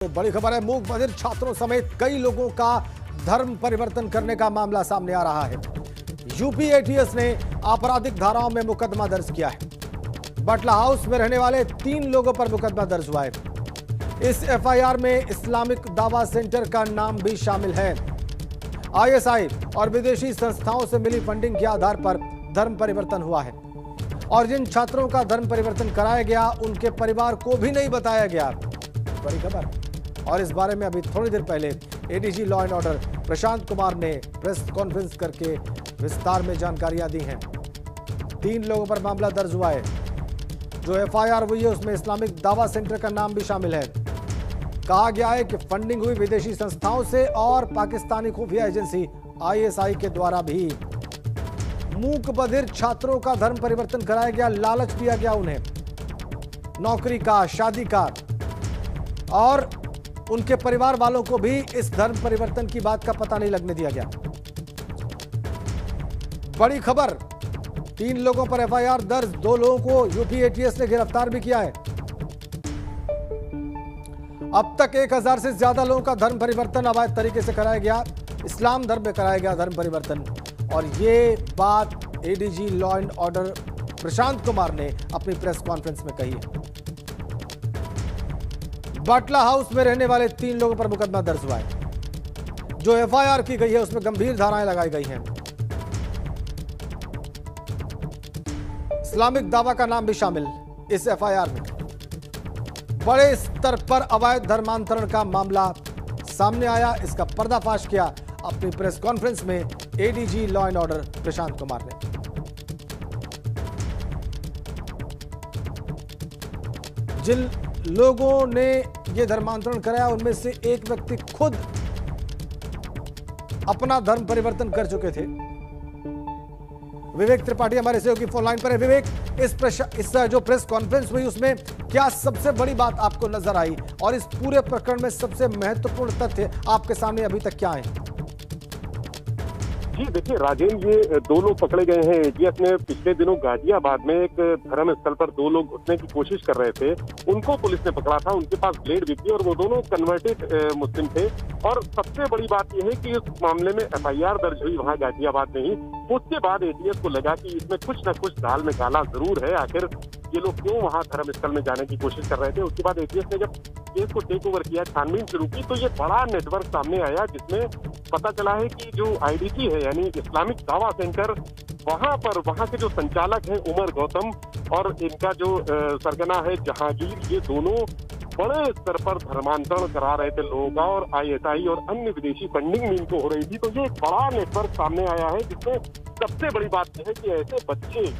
तो बड़ी खबर है, मूक बधिर छात्रों समेत कई लोगों का धर्म परिवर्तन करने का मामला सामने आ रहा है। यूपी एटीएस ने आपराधिक धाराओं में मुकदमा दर्ज किया है। बटला हाउस में रहने वाले 3 लोगों पर मुकदमा दर्ज हुआ है। इस एफआईआर में इस्लामिक दावा सेंटर का नाम भी शामिल है। आईएसआई और विदेशी संस्थाओं से मिली फंडिंग के आधार पर धर्म परिवर्तन हुआ है और जिन छात्रों का धर्म परिवर्तन कराया गया उनके परिवार को भी नहीं बताया गया। बड़ी खबर। और इस बारे में अभी थोड़ी देर पहले ADG law and order Prashant Kumar ने प्रेस कॉन्फ्रेंस करके विस्तार में जानकारियां दी हैं। 3 लोगों पर मामला दर्ज हुआ है। जो एफआईआर हुई है उसमें इस्लामिक दावा सेंटर का नाम भी शामिल है। कहा गया है कि फंडिंग हुई विदेशी संस्थाओं से और पाकिस्तानी खुफिया एजेंसी आईएसआई के द्वारा भी। मूक बधिर छात्रों का धर्म परिवर्तन कराया गया, लालच दिया गया उन्हें नौकरी का, शादी का, और उनके परिवार वालों को भी इस धर्म परिवर्तन की बात का पता नहीं लगने दिया गया। बड़ी खबर, 3 लोगों पर एफआईआर दर्ज, 2 लोगों को यूपी एटीएस ने गिरफ्तार भी किया है। अब तक 1000 से ज्यादा लोगों का धर्म परिवर्तन अवैध तरीके से कराया गया, इस्लाम धर्म में कराया गया धर्म परिवर्तन। और ये बात ADG law and order Prashant Kumar ने अपनी प्रेस कॉन्फ्रेंस में कही है। बटला हाउस में रहने वाले 3 लोगों पर मुकदमा दर्ज हुआ है। जो एफआईआर की गई है उसमें गंभीर धाराएं लगाई गई हैं। इस्लामिक दावा का नाम भी शामिल इस एफआईआर में। बड़े स्तर पर अवैध धर्मांतरण का मामला सामने आया, इसका पर्दाफाश किया अपनी प्रेस कॉन्फ्रेंस में ADG law and order Prashant Kumar ने। जिन लोगों ने यह धर्मांतरण कराया उनमें से एक व्यक्ति खुद अपना धर्म परिवर्तन कर चुके थे। विवेक त्रिपाठी हमारे सहयोगी फोन लाइन पर है। विवेक, इस जो प्रेस कॉन्फ्रेंस हुई उसमें क्या सबसे बड़ी बात आपको नजर आई और इस पूरे प्रकरण में सबसे महत्वपूर्ण तथ्य आपके सामने अभी तक क्या है? जी देखिए राजेंद्र, ये 2 लोग पकड़े गए हैं। एटीएस ने पिछले दिनों गाजियाबाद में एक धर्म स्थल पर 2 लोग घुसने की कोशिश कर रहे थे, उनको पुलिस ने पकड़ा था। उनके पास ब्लेड भी थी और वो दोनों कन्वर्टेड मुस्लिम थे। और सबसे बड़ी बात यह है कि इस मामले में एफआईआर दर्ज हुई वहां गाजियाबाद में ही। उसके बाद एटीएस को लगा कि इसमें कुछ न कुछ दाल में काला जरूर है, आखिर ये लोग क्यों वहां धर्म स्थल में जाने की कोशिश कर रहे थे। उसके बाद एटीएस ने जब केस को टेक ओवर किया, छानबीन शुरू की, तो ये बड़ा नेटवर्क सामने आया जिसमें पता चला है कि जो आईडीसी है यानी इस्लामिक दावा सेंटर, वहां के जो संचालक हैं उमर गौतम और इनका जो सरगना है जहांगीर, ये दोनों बड़े स्तर पर धर्मांतरण करा रहे थे लोगों का और आईएसआई और अन्य विदेशी फंडिंग भी इनको हो रही थी। तो ये एक बड़ा नेटवर्क सामने आया है जिसमें सबसे बड़ी बात यह है कि ऐसे बच्चे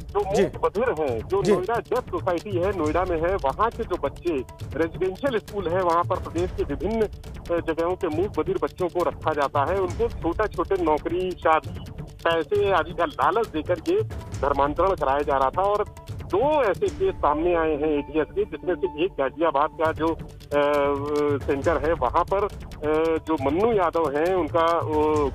जो मूक बधिर हैं, जो नोएडा डेफ सोसाइटी है, नोएडा में है, वहाँ के जो बच्चे, रेजिडेंशियल स्कूल है, वहाँ पर प्रदेश के विभिन्न जगहों के मूक बधिर बच्चों को रखा जाता है। उनको छोटे नौकरी, शादी, पैसे आदि का लालच देकर ये धर्मांतरण कराया जा रहा था। और 2 ऐसे केस सामने आए हैं एटीएस के, जिसमें से एक गाजियाबाद का जो सेंटर है वहां पर जो मन्नू यादव हैं, उनका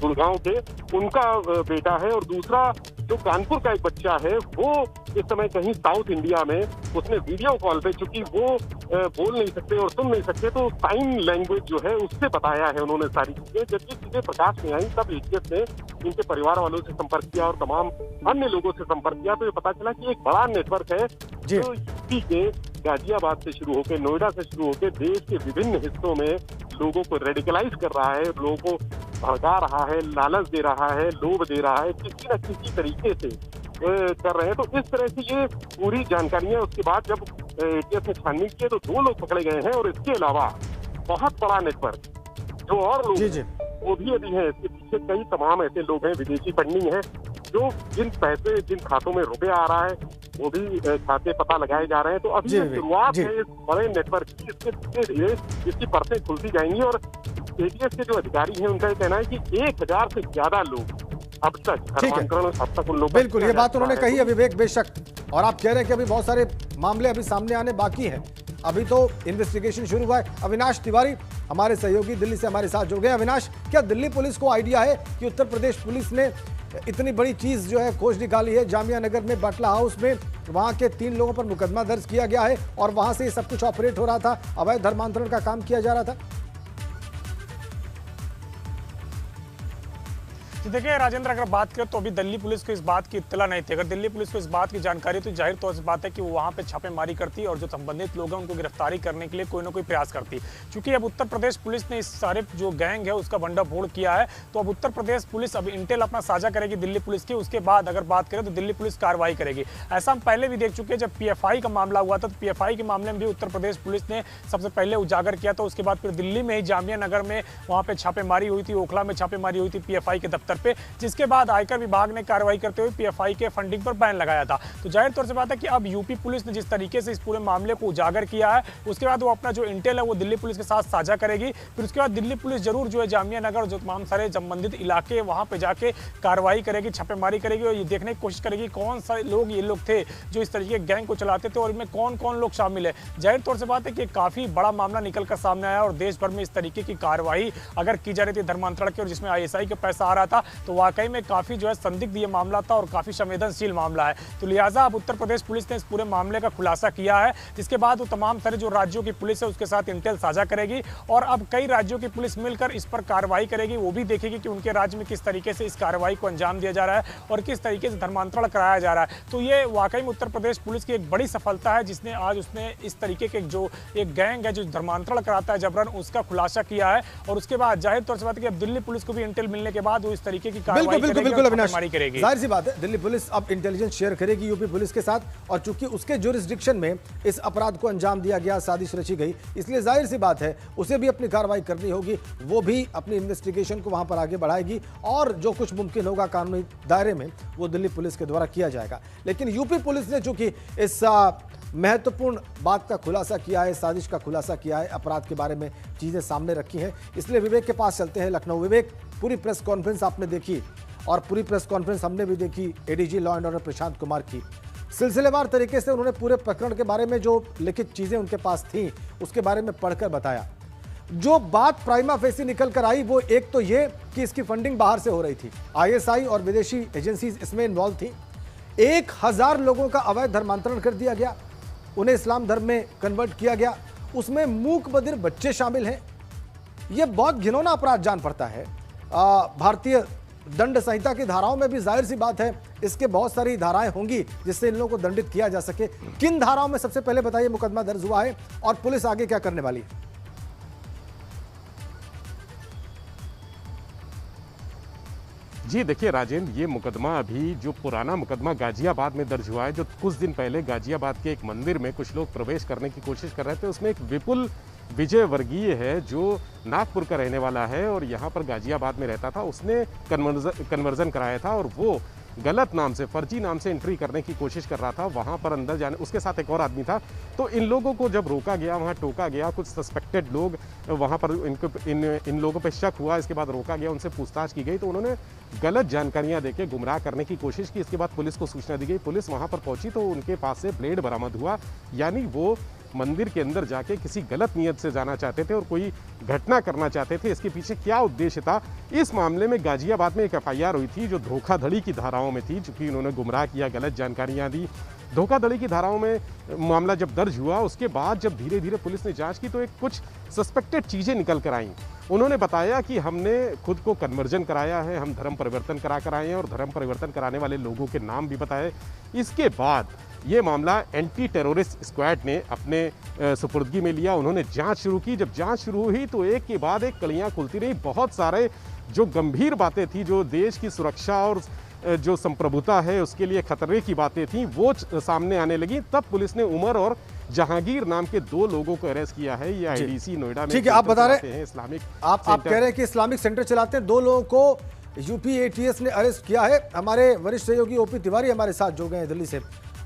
गुड़गांव के, उनका बेटा है, और दूसरा जो कानपुर का एक बच्चा है वो इस समय कहीं साउथ इंडिया में, उसने वीडियो कॉल पे, चूंकि वो बोल नहीं सकते और सुन नहीं सकते, तो साइन लैंग्वेज जो है उससे बताया है उन्होंने सारी चीजें। जब ये चीजें प्रकाश में आई तब एटीएस ने इनके परिवार वालों से संपर्क किया और तमाम अन्य लोगों से संपर्क किया, तो ये पता चला कि एक बड़ा नेटवर्क है जो यूपी के गाजियाबाद से शुरू होकर, नोएडा से शुरू होकर देश के विभिन्न हिस्सों में लोगों को रेडिकलाइज कर रहा है, लोगों को भड़का रहा है, लालच दे रहा है, लोभ दे रहा है, किसी न किसी तरीके से कर रहे हैं। तो इस तरह से ये पूरी जानकारियां उसके बाद जब एटीएस ने छानबीन की तो 2 लोग पकड़े गए हैं। और इसके अलावा बहुत बड़ा नेटवर्क जो और लोग वो भी अभी है, इसके पीछे कई तमाम ऐसे लोग हैं, विदेशी फंडिंग है, जो जिन खातों में रुपया आ रहा है वो भी खाते पता लगाए जा रहे हैं। तो अभी शुरुआत है इस बड़े नेटवर्क की, इसके धीरे इसकी परतें खुलती जाएंगी। और एटीएस के जो अधिकारी हैं उनका ये कहना है कि 1000 से ज्यादा लोग अब तक उन लोगों, बिल्कुल ये बात उन्होंने कही है विवेक, बेशक। और आप कह रहे हैं कि अभी बहुत सारे मामले अभी सामने आने बाकी हैं, अभी तो इन्वेस्टिगेशन शुरू हुआ है। अविनाश तिवारी हमारे सहयोगी दिल्ली से हमारे साथ जुड़ गए। अविनाश, क्या दिल्ली पुलिस को आइडिया है कि उत्तर प्रदेश पुलिस ने इतनी बड़ी चीज जो है खोज निकाली है जामिया नगर में बाटला हाउस में, वहां के 3 लोगों पर मुकदमा दर्ज किया गया है और वहां से ये सब कुछ ऑपरेट हो रहा था, अवैध धर्मांतरण का काम किया जा रहा था। देखिए राजेंद्र, अगर बात करें तो अभी दिल्ली पुलिस को इस बात की इत्तला नहीं थी। अगर दिल्ली पुलिस को इस बात की जानकारी तो जाहिर तौर से बात है कि वो वहाँ पे छापेमारी करती और जो संबंधित लोग हैं उनको गिरफ्तारी करने के लिए कोई ना कोई प्रयास करती। चूंकि अब उत्तर प्रदेश पुलिस ने इस सारे जो गैंग है उसका भंडाफोड़ किया है, तो अब उत्तर प्रदेश पुलिस अब इंटेल अपना साझा करेगी दिल्ली पुलिस की। उसके बाद अगर बात करें तो दिल्ली पुलिस कार्रवाई करेगी। ऐसा हम पहले भी देख चुके हैं, जब PFI का मामला हुआ था तो PFI के मामले में भी उत्तर प्रदेश पुलिस ने सबसे पहले उजागर किया था। उसके बाद फिर दिल्ली में ही जामिया नगर में वहाँ पे छापेमारी हुई थी, ओखला में छापेमारी हुई थी PFI के दफ्तर पे, जिसके बाद आयकर विभाग ने कार्रवाई करते हुए PFI के फंडिंग पर बैन लगाया था। तो जाहिर तौर से बात है कि अब यूपी पुलिस ने जिस तरीके से इस पूरे मामले को उजागर किया है, उसके बाद वो अपना जो इंटेल है वो दिल्ली पुलिस के साथ साझा करेगी। फिर उसके बाद दिल्ली पुलिस जरूर जो है जामिया नगर जो तमाम सारे संबंधित इलाके वहां पे जाके कार्रवाई करेगी, छापेमारी करेगी और ये देखने की कोशिश करेगी कौन सारे लोग ये लोग थे जो इस तरीके के गैंग को चलाते थे और इनमें कौन कौन लोग शामिल है। जाहिर तौर से बात है कि काफी बड़ा मामला निकल कर सामने आया और देश भर में इस तरीके की कार्रवाई अगर की जा रही थी धर्मांतरण की और जिसमें ISI का पैसा आ रहा था, तो वाकई में काफी जो है संदिग्ध ये मामला था और काफी संवेदनशील मामला है। तो लिहाजा अब उत्तर प्रदेश पुलिस ने इस पूरे मामले का खुलासा किया है, जिसके बाद वो तमाम सारे जो राज्यों की पुलिस है उसके साथ इंटेल साझा करेगी और अब कई राज्यों की पुलिस मिलकर इस पर कार्रवाई करेगी। वो भी देखेगी कि उनके राज्य में किस तरीके से इस कार्रवाई को अंजाम दिया जा रहा है और किस तरीके से धर्मांतरण कराया जा रहा है। तो ये वाकई में उत्तर प्रदेश पुलिस की एक बड़ी सफलता है, जिसने आज उसने इस तरीके के जो एक गैंग है जो धर्मांतरण कराता है जबरन, उसका खुलासा किया है। और उसके बाद जाहिर तौर से बात है कि अब दिल्ली पुलिस को भी इंटेल मिलने के बाद वो इस तरीके की कार्रवाई करेगी। जाहिर सी बात है दिल्ली पुलिस अब इंटेलिजेंस शेयर करेगी यूपी पुलिस के साथ, और चूंकि उसके जुरिस्डिक्शन में इस अपराध को अंजाम दिया गया, साजिश रची गई, इसलिए जाहिर सी बात है उसे भी अपनी कार्रवाई करनी होगी। वो भी अपनी इन्वेस्टिगेशन को वहां पर आगे बढ़ाएगी और जो कुछ मुमकिन होगा कानूनी दायरे में वो दिल्ली पुलिस के द्वारा किया जाएगा। लेकिन यूपी पुलिस ने चूंकि इस महत्वपूर्ण बात का खुलासा किया है, साजिश का खुलासा किया है, अपराध के बारे में चीजें सामने रखी हैं, इसलिए विवेक के पास चलते हैं लखनऊ। विवेक, पूरी प्रेस कॉन्फ्रेंस आपने देखी और पूरी प्रेस कॉन्फ्रेंस हमने भी देखी ADG law and order Prashant Kumar की। सिलसिलेवार तरीके से उन्होंने पूरे प्रकरण के बारे में जो लिखित चीजें उनके पास थीं उसके बारे में पढ़कर बताया। जो बात प्राइमा फेसी निकल कर आई वो एक तो ये कि इसकी फंडिंग बाहर से हो रही थी, ISI और विदेशी एजेंसीज इसमें इन्वॉल्व थी। 1000 लोगों का अवैध धर्मांतरण कर दिया गया, उन्हें इस्लाम धर्म में कन्वर्ट किया गया, उसमें मूक बधिर बच्चे शामिल हैं। यह बहुत घिनौना अपराध जान पड़ता है। भारतीय दंड संहिता की धाराओं में भी जाहिर सी बात है इसके बहुत सारी धाराएं होंगी जिससे इन लोगों को दंडित किया जा सके। किन धाराओं में सबसे पहले बताइए मुकदमा दर्ज हुआ है और पुलिस आगे क्या करने वाली है? जी देखिए राजेंद्र, ये मुकदमा अभी जो पुराना मुकदमा गाजियाबाद में दर्ज हुआ है, जो कुछ दिन पहले गाजियाबाद के एक मंदिर में कुछ लोग प्रवेश करने की कोशिश कर रहे थे, उसमें एक विपुल विजय वर्गीय है जो नागपुर का रहने वाला है और यहाँ पर गाजियाबाद में रहता था। उसने कन्वर्जन कराया था और वो गलत नाम से, फर्जी नाम से एंट्री करने की कोशिश कर रहा था। वहाँ पर अंदर जाने, उसके साथ एक और आदमी था। तो इन लोगों को जब रोका गया, वहाँ टोका गया, कुछ सस्पेक्टेड लोग वहाँ पर इन लोगों पे शक हुआ, इसके बाद रोका गया, उनसे पूछताछ की गई तो उन्होंने गलत जानकारियाँ देके गुमराह करने की कोशिश की। इसके बाद पुलिस को सूचना दी गई, पुलिस वहाँ पर पहुंची तो उनके पास से ब्लेड बरामद हुआ। यानी वो मंदिर के अंदर जाके किसी गलत नियत से जाना चाहते थे और कोई घटना करना चाहते थे। इसके पीछे क्या उद्देश्य था? इस मामले में गाजियाबाद में एक FIR हुई थी जो धोखाधड़ी की धाराओं में थी, चूंकि उन्होंने गुमराह किया, गलत जानकारियां दी। धोखाधड़ी की धाराओं में मामला जब दर्ज हुआ, उसके बाद जब धीरे धीरे पुलिस ने जांच की तो एक कुछ सस्पेक्टेड चीज़ें निकल कर आईं। उन्होंने बताया कि हमने खुद को कन्वर्जन कराया है, हम धर्म परिवर्तन करा कर आए हैं और धर्म परिवर्तन कराने वाले लोगों के नाम भी बताए। इसके बाद ये मामला एंटी टेररिस्ट स्क्वाड ने अपने सुपुर्दगी में लिया। उन्होंने जांच शुरू की। जब जांच शुरू हुई तो एक के बाद एक कलियां खुलती रही। बहुत सारे जो गंभीर बातें थी, जो देश की सुरक्षा और जो संप्रभुता है उसके लिए खतरे की बातें थी, वो सामने आने लगी। तब पुलिस ने उमर और जहांगीर नाम के 2 लोगों को अरेस्ट किया है। ये IDC नोएडा में, ठीक है, आप बता रहे हैं इस्लामिक, आप कह रहे हैं कि इस्लामिक सेंटर चलाते हैं। 2 लोगों को UP ATS ने अरेस्ट किया है। हमारे वरिष्ठ सहयोगी OP तिवारी हमारे साथ जुड़ गए हैं दिल्ली से।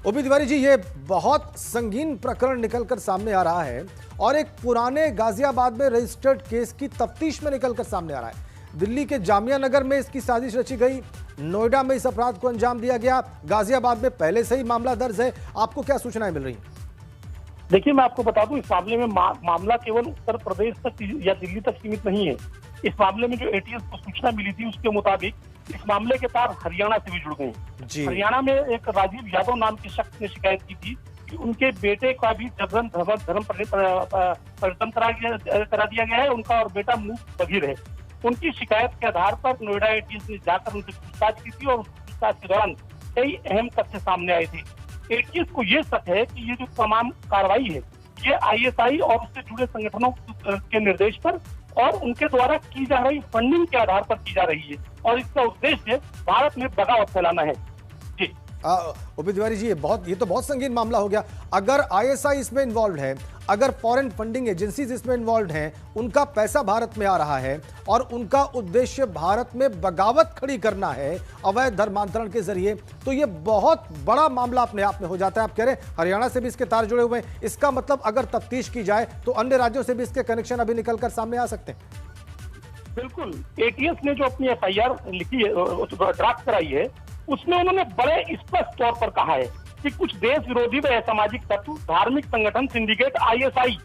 OP तिवारी जी, ये बहुत संगीन प्रकरण निकलकर सामने आ रहा है और एक पुराने गाजियाबाद में रजिस्टर्ड केस की तफ्तीश में निकलकर सामने आ रहा है। दिल्ली के जामिया नगर में इसकी साजिश रची गई, नोएडा में इस अपराध को अंजाम दिया गया, गाजियाबाद में पहले से ही मामला दर्ज है। आपको क्या सूचनाएं मिल रही हैं? देखिए, मैं आपको बता दूं, इस मामले में मामला केवल उत्तर प्रदेश तक या दिल्ली तक सीमित नहीं है। इस मामले में जो एटीएस को सूचना मिली थी उसके मुताबिक इस मामले के तार हरियाणा से भी जुड़ गए हैं। हरियाणा में एक राजीव यादव नाम के शख्स ने शिकायत की थी कि उनके बेटे का भी जबरन धर्म परिवर्तन करा दिया गया है, उनका और बेटा मूक बधिर है। उनकी शिकायत के आधार पर नोएडा एटीएस ने जाकर उनसे पूछताछ की थी और उस पूछताछ के दौरान कई अहम तथ्य सामने आए थे। एटीएस को ये शक है कि ये जो तमाम कार्रवाई है ये आईएसआई और उससे जुड़े संगठनों के निर्देश पर और उनके द्वारा की जा रही फंडिंग के आधार पर की जा रही है और इसका उद्देश्य भारत में बगावत फैलाना है। जी ओपी तिवारी जी, ये तो बहुत संगीन मामला हो गया। अगर आईएसआई इसमें इन्वॉल्व है, अगर फॉरेन फंडिंग एजेंसीज इसमें इन्वॉल्व हैं, उनका पैसा भारत में आ रहा है और उनका उद्देश्य भारत में बगावत खड़ी करना है अवैध धर्मांतरण के जरिए, तो ये बहुत बड़ा मामला अपने आप में हो जाता है। आप कह रहे हैं हरियाणा से भी इसके तार जुड़े हुए हैं, इसका मतलब अगर तफ्तीश की जाए तो अन्य राज्यों से भी इसके कनेक्शन अभी निकलकर सामने आ सकते हैं। बिल्कुल, एटीएस ने जो अपनी एफआईआर लिखी है, ड्राफ्ट कराई है, उसमें उन्होंने बड़े स्पष्ट तौर पर कहा है कि कुछ देश विरोधी व असामाजिक तत्व, धार्मिक संगठन, सिंडिकेट, आईएसआई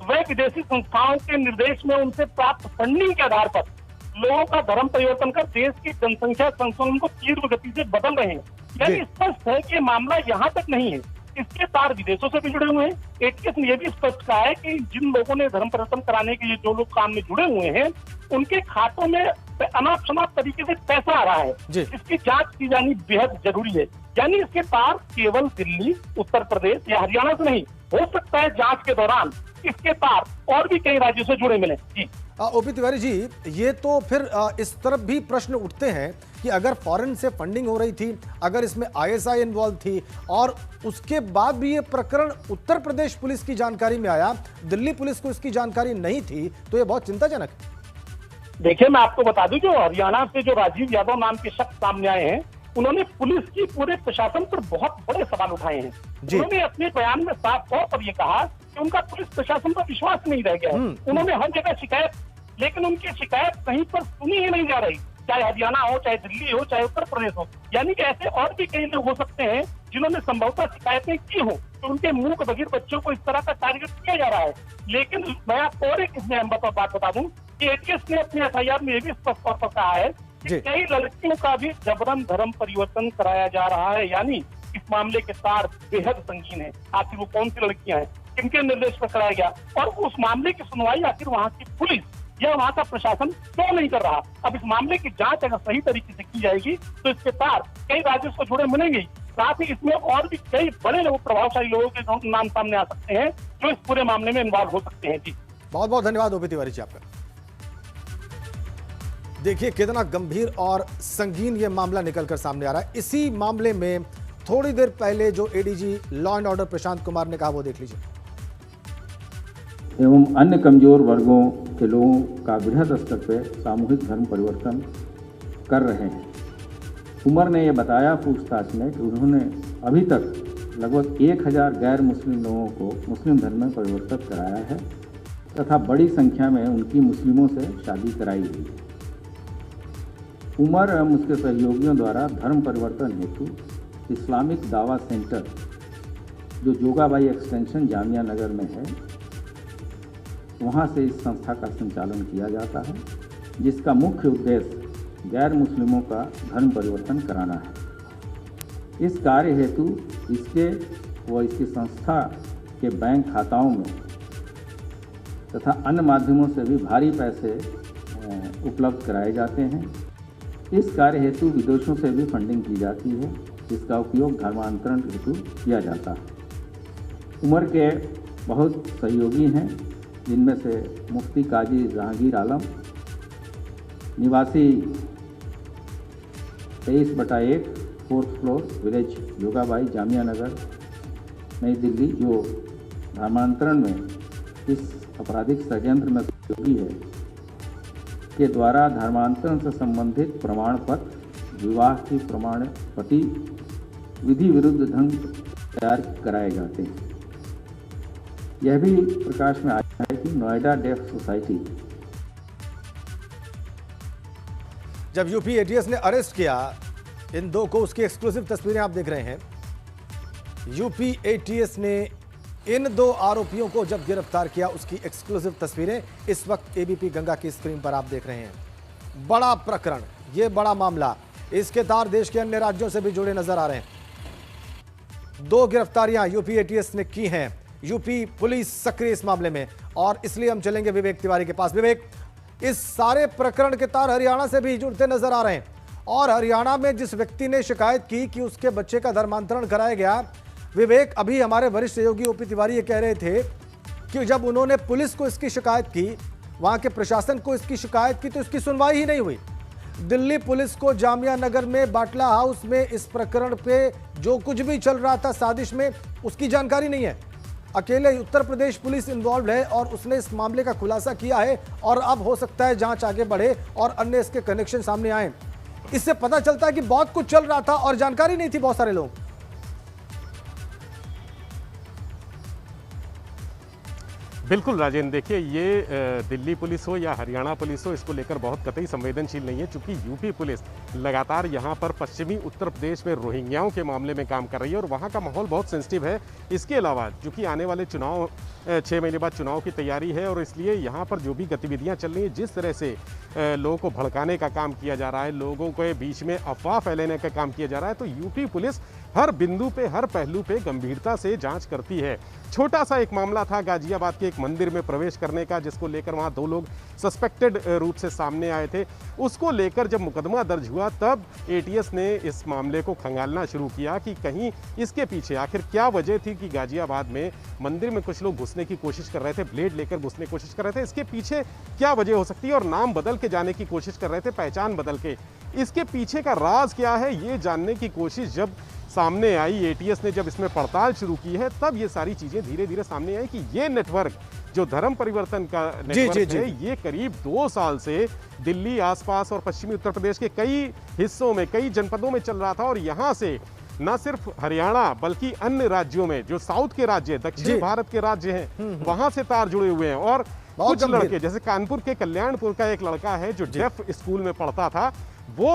व विदेशी संस्थाओं के निर्देश में उनसे प्राप्त फंडिंग के आधार पर लोगों का धर्म परिवर्तन कर देश की जनसंख्या संशोधन को तीव्र गति से बदल रहे हैं। यानी स्पष्ट है कि मामला यहाँ तक नहीं है, इसके तार विदेशों से भी जुड़े हुए हैं। एटीएस ने यह भी स्पष्ट कहा है कि जिन लोगों ने धर्म परिवर्तन कराने के लिए जो लोग काम में जुड़े हुए हैं, उनके खातों में अनाप शनाप तरीके से पैसा आ रहा है, इसकी जांच की जानी बेहद जरूरी है। यानी इसके तार केवल दिल्ली, उत्तर प्रदेश या हरियाणा से नहीं, हो सकता है जांच के दौरान इसके तार और भी कई राज्यों से जुड़े मिले। जी ओपी तिवारी जी, ये तो फिर इस तरफ भी प्रश्न उठते हैं कि अगर फॉरेन से फंडिंग हो रही थी, अगर इसमें आईएसआई इन्वॉल्व थी और उसके बाद भी ये प्रकरण उत्तर प्रदेश पुलिस की जानकारी में आया, दिल्ली पुलिस को इसकी जानकारी नहीं थी, तो ये बहुत चिंताजनक है। देखिए, मैं आपको बता दूं, जो हरियाणा से जो राजीव यादव नाम के शख्स सामने आए हैं, उन्होंने पुलिस की पूरे प्रशासन पर बहुत बड़े सवाल उठाए हैं। उन्होंने अपने बयान में साफ तौर पर यह कहा कि उनका पुलिस प्रशासन पर विश्वास नहीं रह गया है। उन्होंने हर जगह शिकायत, लेकिन उनकी शिकायत कहीं पर सुनी ही नहीं जा रही, चाहे हरियाणा हो, चाहे दिल्ली हो, चाहे उत्तर प्रदेश हो। यानी कि ऐसे और भी कई लोग हो सकते हैं जिन्होंने संभवतः शिकायतें की हो, तो उनके मूक बधिर बच्चों को इस तरह का टारगेट किया जा रहा है। लेकिन मैं आपको और एक इसमें अहम बात बता दूं कि एटीएस ने अपने एफआईआर में ये भी स्पष्ट तौर पर कहा है कि कई लड़कियों का भी जबरन धर्म परिवर्तन कराया जा रहा है। यानी इस मामले के तार बेहद संगीन है। आखिर वो कौन सी लड़कियां हैं, किनके निर्देश पर कराया गया, और उस मामले की सुनवाई आखिर वहाँ की पुलिस या वहाँ का प्रशासन क्यों नहीं कर रहा। अब इस मामले की जांच अगर सही तरीके से की जाएगी तो इसके तार कई राज्यों से जुड़े मिलेंगे। साथ ही इसमें और भी कई बड़े लोग, प्रभावशाली लोगों के नाम सामने आ सकते हैं जो इस पूरे मामले में इन्वॉल्व हो सकते हैं। जी बहुत बहुत धन्यवाद ओपी तिवारी जी आपका। देखिए कितना गंभीर और संगीन ये मामला निकलकर सामने आ रहा है। इसी मामले में थोड़ी देर पहले जो ADG law and order Prashant Kumar ने कहा, वो देख लीजिए। एवं अन्य कमजोर वर्गों के लोगों का बृहद स्तर पर सामूहिक धर्म परिवर्तन कर रहे हैं। उमर ने यह बताया पूछताछ में कि उन्होंने अभी तक लगभग 1000 गैर मुस्लिम लोगों को मुस्लिम धर्म में परिवर्तित कराया है तथा बड़ी संख्या में उनकी मुस्लिमों से शादी कराई गई है। उमर एवं उसके सहयोगियों द्वारा धर्म परिवर्तन हेतु इस्लामिक दावा सेंटर, जो जोगाबाई एक्सटेंशन जामिया नगर में है, वहाँ से इस संस्था का संचालन किया जाता है, जिसका मुख्य उद्देश्य गैर मुस्लिमों का धर्म परिवर्तन कराना है। इस कार्य हेतु इसके व इसकी संस्था के बैंक खाताओं में तथा अन्य माध्यमों से भी भारी पैसे उपलब्ध कराए जाते हैं। इस कार्य हेतु विदेशों से भी फंडिंग की जाती है, जिसका उपयोग धर्मांतरण हेतु किया जाता है। उमर के बहुत सहयोगी हैं, जिनमें से मुफ्ती काजी जहांगीर आलम, निवासी 23/1 4th floor, village Jogabai, Jamia Nagar, Nai Delhi, जो धर्मांतरण में इस आपराधिक षड्यंत्र में सहयोगी है, के द्वारा धर्मांतरण से संबंधित प्रमाण पत्र, विवाह की प्रमाण पति विधि विरुद्ध ढंग तैयार कराए जाते हैं। यह भी प्रकाश में आया है कि नोएडा डेफ सोसाइटी, जब यूपी एटीएस ने अरेस्ट किया इन दो को, उसकी एक्सक्लूसिव तस्वीरें आप देख रहे हैं। यूपी एटीएस ने इन 2 आरोपियों को जब गिरफ्तार किया उसकी एक्सक्लूसिव तस्वीरें इस वक्त एबीपी गंगा की स्क्रीन पर आप देख रहे हैं। बड़ा प्रकरण, ये बड़ा मामला, इसके तार देश के अन्य राज्यों से भी जुड़े नजर आ रहे हैं। 2 गिरफ्तारियां यूपी एटीएस ने की हैं। यूपी पुलिस सक्रिय इस मामले में, और इसलिए हम चलेंगे विवेक तिवारी के पास। विवेक, इस सारे प्रकरण के तार हरियाणा से भी जुड़ते नजर आ रहे हैं, और हरियाणा में जिस व्यक्ति ने शिकायत की कि उसके बच्चे का धर्मांतरण कराया गया, विवेक, अभी हमारे वरिष्ठ सहयोगी ओपी तिवारी ये कह रहे थे कि जब उन्होंने पुलिस को इसकी शिकायत की, वहां के प्रशासन को इसकी शिकायत की, तो इसकी सुनवाई ही नहीं हुई। दिल्ली पुलिस को जामिया नगर में बाटला हाउस में इस प्रकरण पे जो कुछ भी चल रहा था साजिश में, उसकी जानकारी नहीं है। अकेले उत्तर प्रदेश पुलिस इन्वॉल्व है और उसने इस मामले का खुलासा किया है, और अब हो सकता है जांच आगे बढ़े और अन्य इसके कनेक्शन सामने आए। इससे पता चलता है कि बहुत कुछ चल रहा था और जानकारी नहीं थी बहुत सारे लोग। बिल्कुल राजेंद्र, देखिए ये दिल्ली पुलिस हो या हरियाणा पुलिस हो, इसको लेकर बहुत कतई संवेदनशील नहीं है, क्योंकि यूपी पुलिस लगातार यहाँ पर पश्चिमी उत्तर प्रदेश में रोहिंग्याओं के मामले में काम कर रही है और वहाँ का माहौल बहुत सेंसिटिव है। इसके अलावा चूँकि आने वाले चुनाव 6 महीने बाद चुनाव की तैयारी है, और इसलिए यहाँ पर जो भी गतिविधियाँ चल रही हैं, जिस तरह से लोगों को भड़काने का काम किया जा रहा है, लोगों के बीच में अफवाह फैलाने का काम किया जा रहा है, तो यूपी पुलिस हर बिंदु पे, हर पहलू पे गंभीरता से जांच करती है। छोटा सा एक मामला था गाजियाबाद के एक मंदिर में प्रवेश करने का, जिसको लेकर वहां 2 लोग सस्पेक्टेड रूप से सामने आए थे। उसको लेकर जब मुकदमा दर्ज हुआ, तब एटीएस ने इस मामले को खंगालना शुरू किया कि कहीं इसके पीछे आखिर क्या वजह थी कि गाजियाबाद में मंदिर में कुछ लोग घुसने की कोशिश कर रहे थे, ब्लेड लेकर घुसने की कोशिश कर रहे थे। इसके पीछे क्या वजह हो सकती है, और नाम बदल के जाने की कोशिश कर रहे थे, पहचान बदल के। इसके पीछे का राज क्या है, ये जानने की कोशिश जब सामने आई, एटीएस ने जब इसमें पड़ताल शुरू की है, तब ये सारी चीजें धीरे धीरे सामने आई कि ये नेटवर्क जो धर्म परिवर्तन का नेटवर्क है, ये करीब 2 साल से दिल्ली आसपास और पश्चिमी उत्तर प्रदेश के कई हिस्सों में, कई जनपदों में चल रहा था। और यहाँ से न सिर्फ हरियाणा बल्कि अन्य राज्यों में, जो साउथ के राज्य, दक्षिण भारत के राज्य हैं, वहां से तार जुड़े हुए हैं। और कुछ लड़के, जैसे कानपुर के कल्याणपुर का एक लड़का है जो डेफ स्कूल में पढ़ता था, वो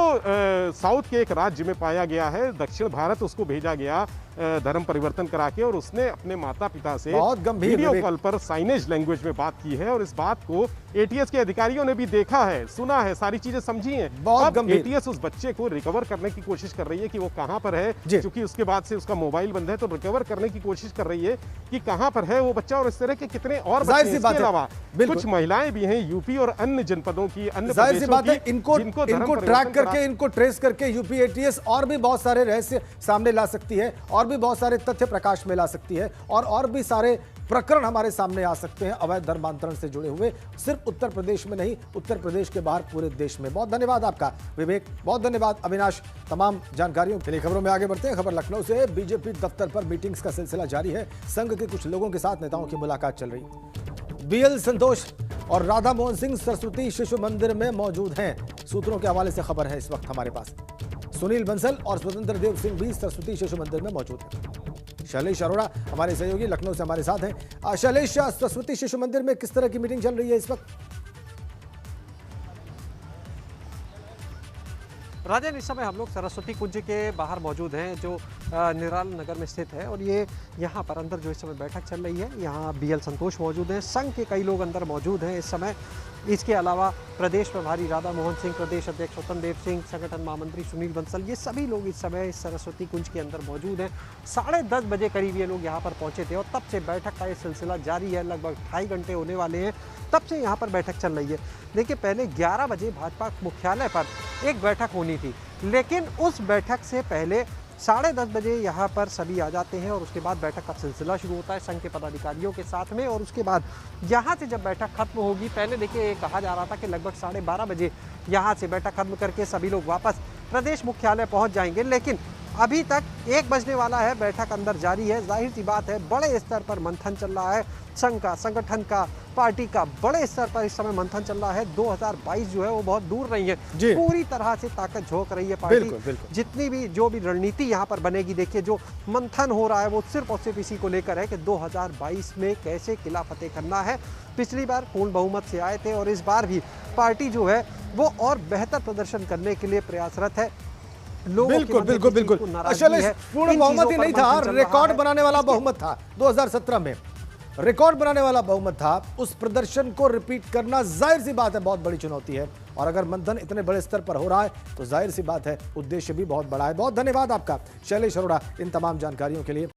साउथ के एक राज्य में पाया गया है, दक्षिण भारत उसको भेजा गया धर्म परिवर्तन करा के, और उसने अपने माता पिता से वीडियो कॉल पर साइनेज लैंग्वेज में बात की है। और इस बात को एटीएस के अधिकारियों ने भी देखा है, सुना है, सारी चीजें समझी हैं। अब एटीएस उस बच्चे को रिकवर करने की कोशिश कर रही है कि वो कहां पर है, क्योंकि उसके बाद से उसका मोबाइल बंद है, तो रिकवर करने की कोशिश कर रही है कि कहां पर है वो बच्चा, और इस तरह के कितने और बच्चे। इसके अलावा कुछ महिलाएं भी हैं यूपी और अन्य जनपदों की, अन्य प्रदेशों की, इनको ट्रैक करके, इनको ट्रेस करके यूपी एटीएस और भी बहुत सारे रहस्य सामने ला सकती है, और भी बहुत सारे तथ्य प्रकाश में ला सकती है, और भी सारे प्रकरण हमारे सामने आ सकते हैं अवैध धर्मांतरण से जुड़े हुए, सिर्फ उत्तर प्रदेश में नहीं, उत्तर प्रदेश के बाहर पूरे देश में। बहुत धन्यवाद आपका विवेक, बहुत धन्यवाद अविनाश, तमाम जानकारियों के लिए। खबरों में आगे बढ़ते हैं। खबर लखनऊ से। बीजेपी दफ्तर पर मीटिंग्स का सिलसिला जारी है। संघ के कुछ लोगों के साथ नेताओं की मुलाकात चल रही। बीएल संतोष और राधा मोहन सिंह सरस्वती शिशु मंदिर में मौजूद हैं। सूत्रों के हवाले से खबर है इस वक्त हमारे पास। सुनील बंसल और स्वतंत्र देव सिंह भी सरस्वती शिशु मंदिर में मौजूद हैं। शैलेश अरोड़ा हमारे सहयोगी लखनऊ से हमारे साथ हैं। शैलेश, सरस्वती शिशु मंदिर में किस तरह की मीटिंग चल रही है इस वक्त? राजन, इस समय हम लोग सरस्वती कुंज के बाहर मौजूद हैं, जो निराल नगर में स्थित है, और ये यहाँ पर अंदर जो इस समय बैठक चल रही है, यहाँ बीएल संतोष मौजूद हैं, संघ के कई लोग अंदर मौजूद हैं इस समय। इसके अलावा प्रदेश प्रभारी राधा मोहन सिंह, प्रदेश अध्यक्ष स्वतंत्र देव सिंह, संगठन महामंत्री सुनील बंसल, ये सभी लोग इस समय इस सरस्वती कुंज के अंदर मौजूद हैं। 10:30 बजे करीब ये लोग यहाँ पर पहुँचे थे, और तब से बैठक का ये सिलसिला जारी है। लगभग 2.5 घंटे होने वाले हैं, तब से यहाँ पर बैठक चल रही है। देखिए, पहले 11 बजे भाजपा मुख्यालय पर एक बैठक होनी थी, लेकिन उस बैठक से पहले 10:30 बजे यहाँ पर सभी आ जाते हैं, और उसके बाद बैठक का सिलसिला शुरू होता है संघ के पदाधिकारियों के साथ में। और उसके बाद यहाँ से जब बैठक खत्म होगी, पहले देखिए ये कहा जा रहा था कि लगभग 12:30 बजे यहाँ से बैठक खत्म करके सभी लोग वापस प्रदेश मुख्यालय पहुँच जाएंगे, लेकिन अभी तक 1 बजने वाला है, बैठक अंदर जारी है। जाहिर सी बात है, बड़े स्तर पर मंथन चल रहा है, संघ का, संगठन का, पार्टी का बड़े स्तर पर इस समय मंथन चल रहा है। 2022 जो है वो बहुत दूर नहीं है, पूरी तरह से ताकत झोंक रही है पार्टी। बिल्कुल। जितनी भी जो भी रणनीति यहाँ पर बनेगी, देखिए जो मंथन हो रहा है वो सिर्फ और सिर्फ इसी को लेकर है कि 2022 में कैसे किला फतेह करना है। पिछली बार पूर्ण बहुमत से आए थे, और इस बार भी पार्टी जो है वो और बेहतर प्रदर्शन करने के लिए प्रयासरत है। लोगों की बिल्कुल मध्य बिल्कुल किसी बिल्कुल को नाराजगी असल है। पूर्ण इन बहुमत चीजों ही पर नहीं था, मंथन चल रहा रिकॉर्ड है। बनाने वाला बहुमत था 2017 में, रिकॉर्ड बनाने वाला बहुमत था। उस प्रदर्शन को रिपीट करना जाहिर सी बात है बहुत बड़ी चुनौती है, और अगर मंथन इतने बड़े स्तर पर हो रहा है तो जाहिर सी बात है उद्देश्य भी बहुत बड़ा है। बहुत धन्यवाद आपका शैलेश अरोड़ा इन तमाम जानकारियों के लिए।